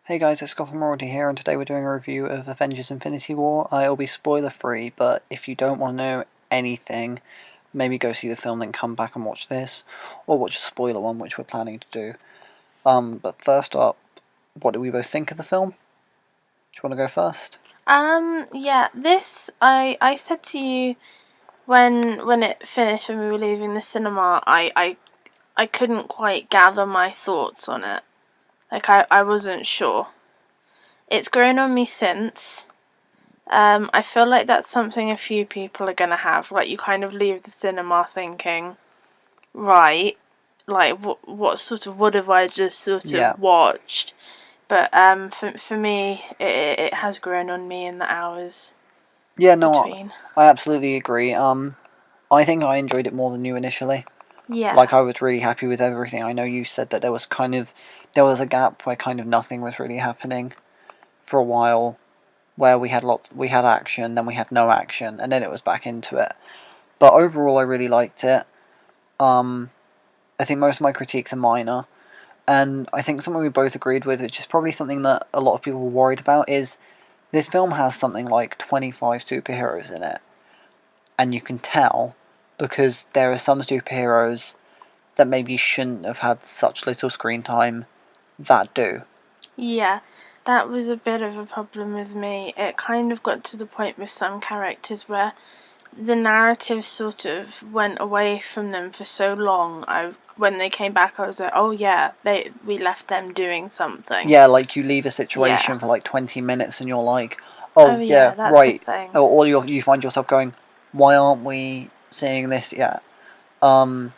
Hey guys, it's Gotham Royalty here, and today we're doing a review of Avengers Infinity War. It'll be spoiler free, but if you don't want to know anything, maybe go see the film, then come back and watch this, or watch a spoiler one, which we're planning to do. But first up, what do we both think of the film? Do you want to go first? I said to you when it finished, when we were leaving the cinema, I couldn't quite gather my thoughts on it. I wasn't sure. It's grown on me since. I feel like that's something a few people are gonna have. Like, you kind of leave the cinema thinking, right, like what have I just Yeah. watched? But for me, it has grown on me in the hours Yeah, no, between. I absolutely agree. I think I enjoyed it more than you initially. Yeah. Like, I was really happy with everything. I know you said that there was a gap where kind of nothing was really happening for a while, where we had action, then we had no action, and then it was back into it. But overall, I really liked it. I think most of my critiques are minor, and I think something we both agreed with, which is probably something that a lot of people were worried about, is this film has something like 25 superheroes in it, and you can tell because there are some superheroes that maybe shouldn't have had such little screen time that do. Yeah, that was a bit of a problem with me. It kind of got to the point with some characters where the narrative sort of went away from them for so long. When they came back, I was like, oh yeah, we left them doing something. Yeah, like you leave a situation Yeah. for like 20 minutes and you're like, Oh oh yeah, yeah, that's a right. thing. Or you find yourself going, why aren't we seeing this yet? And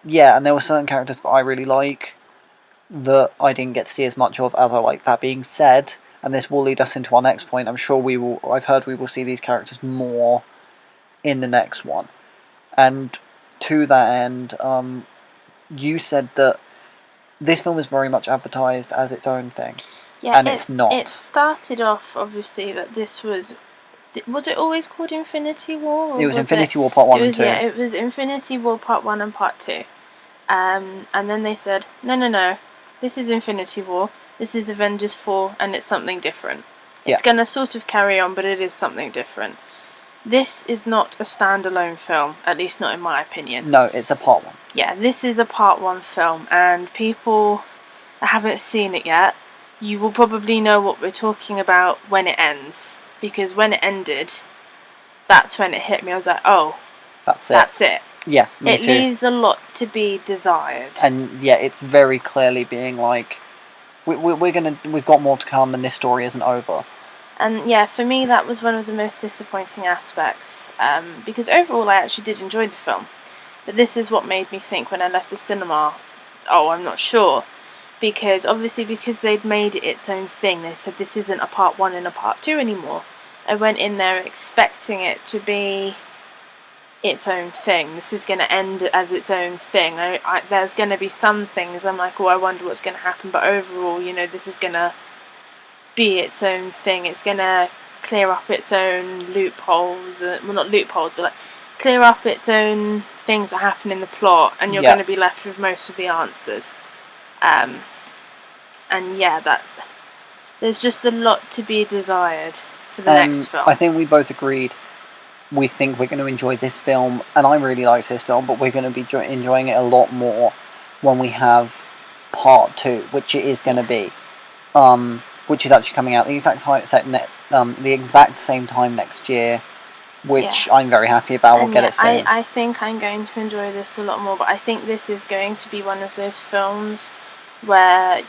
yeah, and there were certain characters that I really like that I didn't get to see as much of as I like. That being said, and this will lead us into our next point, I've heard we will see these characters more in the next one. And to that end, you said that this film is very much advertised as its own thing. Yeah, And it's not. It started off obviously that this was it always called Infinity War? Or It was Infinity War Part 1 and 2. It was Infinity War Part 1 and Part 2. And then they said, no, this is Infinity War, this is Avengers 4, and it's something different. It's going to sort of carry on, but it is something different. This is not a standalone film, at least not in my opinion. No, it's a Part 1. Yeah, this is a Part 1 film, and people that haven't seen it yet, you will probably know what we're talking about when it ends. Because when it ended, that's when it hit me. I was like, oh, that's it. Yeah, me too. It leaves a lot to be desired. And yeah, it's very clearly being like, we've got more to come, and this story isn't over. And yeah, for me, that was one of the most disappointing aspects. Because overall, I actually did enjoy the film. But this is what made me think when I left the cinema, oh, I'm not sure. Because obviously, because they'd made it its own thing, they said this isn't a Part 1 and a Part 2 anymore. I went in there expecting it to be its own thing. This is going to end as its own thing. There's going to be some things I'm like, oh, I wonder what's going to happen. But overall, this is going to be its own thing. It's going to clear up its own loopholes. Well, not loopholes, but like clear up its own things that happen in the plot, and you're going to be left with most of the answers. And yeah, that there's just a lot to be desired for the next film. I think we both agreed. We think we're going to enjoy this film, and I really like this film, but we're going to be enjoying it a lot more when we have Part 2, which it is going to be, which is actually coming out the exact same time next year, which I'm very happy about. We'll get it soon. I think I'm going to enjoy this a lot more, but I think this is going to be one of those films where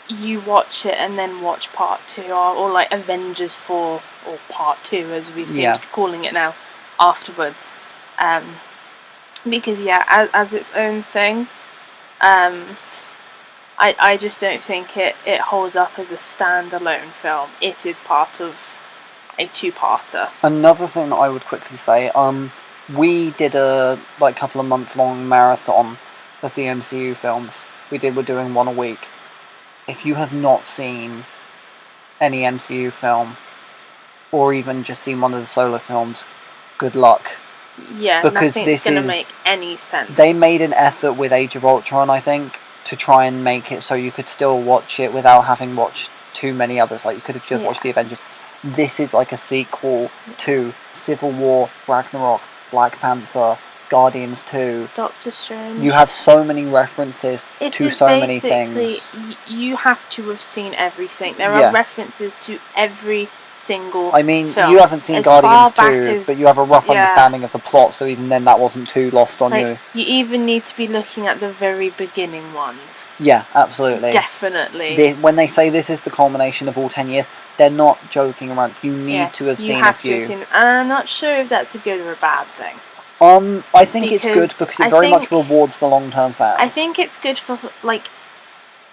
you watch it and then watch Part 2, or like Avengers 4 or Part 2 as we seem to be calling it now, afterwards. Because as its own thing, I just don't think it holds up as a standalone film. It is part of a two-parter. Another thing that I would quickly say, we did a couple of month-long marathon of the MCU films. We're doing one a week. If you have not seen any MCU film, or even just seen one of the solo films, good luck. Yeah, because nothing's going to make any sense. They made an effort with Age of Ultron, I think, to try and make it so you could still watch it without having watched too many others. Like, you could have just watched the Avengers. This is like a sequel to Civil War, Ragnarok, Black Panther, Guardians 2. Doctor Strange. You have so many references to so many things. You have to have seen everything. There are references to every single film. You haven't seen Guardians 2, but you have a rough understanding of the plot, so even then that wasn't too lost on you. You even need to be looking at the very beginning ones. Yeah, absolutely. Definitely. When they say this is the culmination of all 10 years, they're not joking around. You need to have seen a few. You have to have seen, and I'm not sure if that's a good or a bad thing. I think it's good because it very much rewards the long-term fans. I think it's good for, like,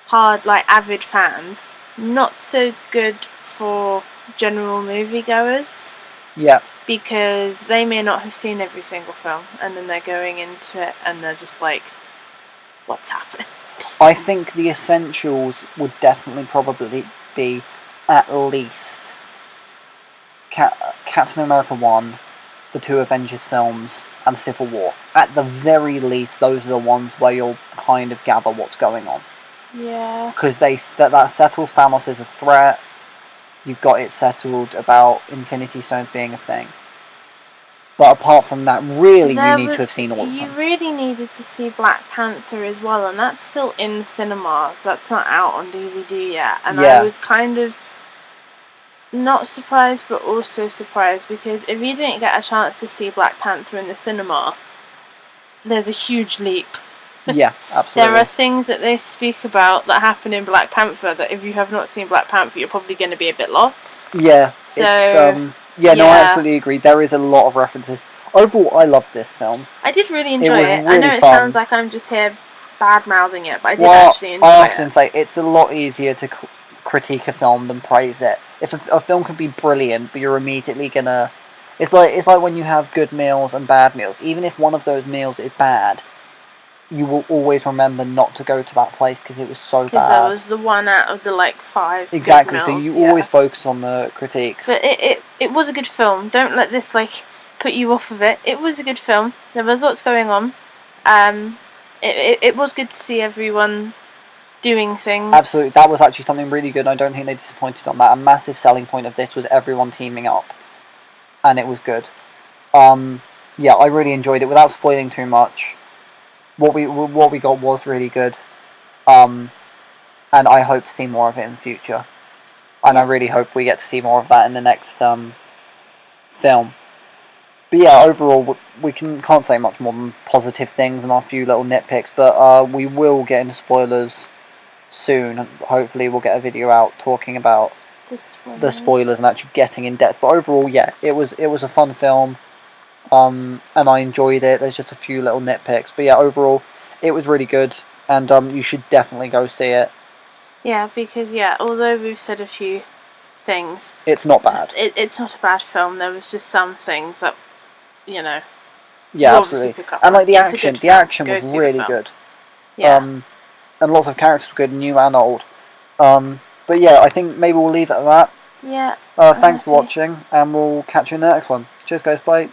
avid fans. Not so good for general moviegoers. Yeah. Because they may not have seen every single film, and then they're going into it and they're just like, what's happened? I think the essentials would definitely probably be at least Captain America 1, the 2 Avengers films, and Civil War. At the very least, those are the ones where you'll kind of gather what's going on. Yeah. Because that settles Thanos as a threat. You've got it settled about Infinity Stones being a thing. But apart from that, really, you need to have seen all of them. You really needed to see Black Panther as well, and that's still in cinemas. That's not out on DVD yet. And I was kind of not surprised, but also surprised, because if you didn't get a chance to see Black Panther in the cinema, there's a huge leap. Yeah, absolutely. There are things that they speak about that happen in Black Panther that if you have not seen Black Panther, you're probably going to be a bit lost. Yeah. So, no, I absolutely agree. There is a lot of references. Overall, I loved this film. I did really enjoy it. Really I know it fun. Sounds like I'm just here bad-mouthing it, but I did actually enjoy it. I often say it's a lot easier to critique a film than praise it. If a film can be brilliant, but you're immediately gonna... It's like when you have good meals and bad meals. Even if one of those meals is bad, you will always remember not to go to that place because it was so bad. Because that was the one out of the 5 exactly, good meals, so you always focus on the critiques. But it was a good film. Don't let this put you off of it. It was a good film. There was lots going on. It was good to see everyone doing things. Absolutely, that was actually something really good. I don't think they disappointed on that. A massive selling point of this was everyone teaming up, and it was good. Yeah, I really enjoyed it. Without spoiling too much, what we got was really good, and I hope to see more of it in the future. And I really hope we get to see more of that in the next film. But yeah, overall, we can't say much more than positive things and our few little nitpicks. But we will get into spoilers soon. Hopefully, we'll get a video out talking about the spoilers and actually getting in depth. But overall, yeah, it was a fun film. And I enjoyed it. There's just a few little nitpicks, but yeah, overall, it was really good, and you should definitely go see it. Yeah, because although we've said a few things, it's not bad. It's not a bad film. There was just some things that, Yeah, absolutely. Pick up and on. The action was really good. Yeah. And lots of characters were good, new and old. But yeah, I think maybe we'll leave it at that. Yeah. Thanks for watching, and we'll catch you in the next one. Cheers, guys. Bye.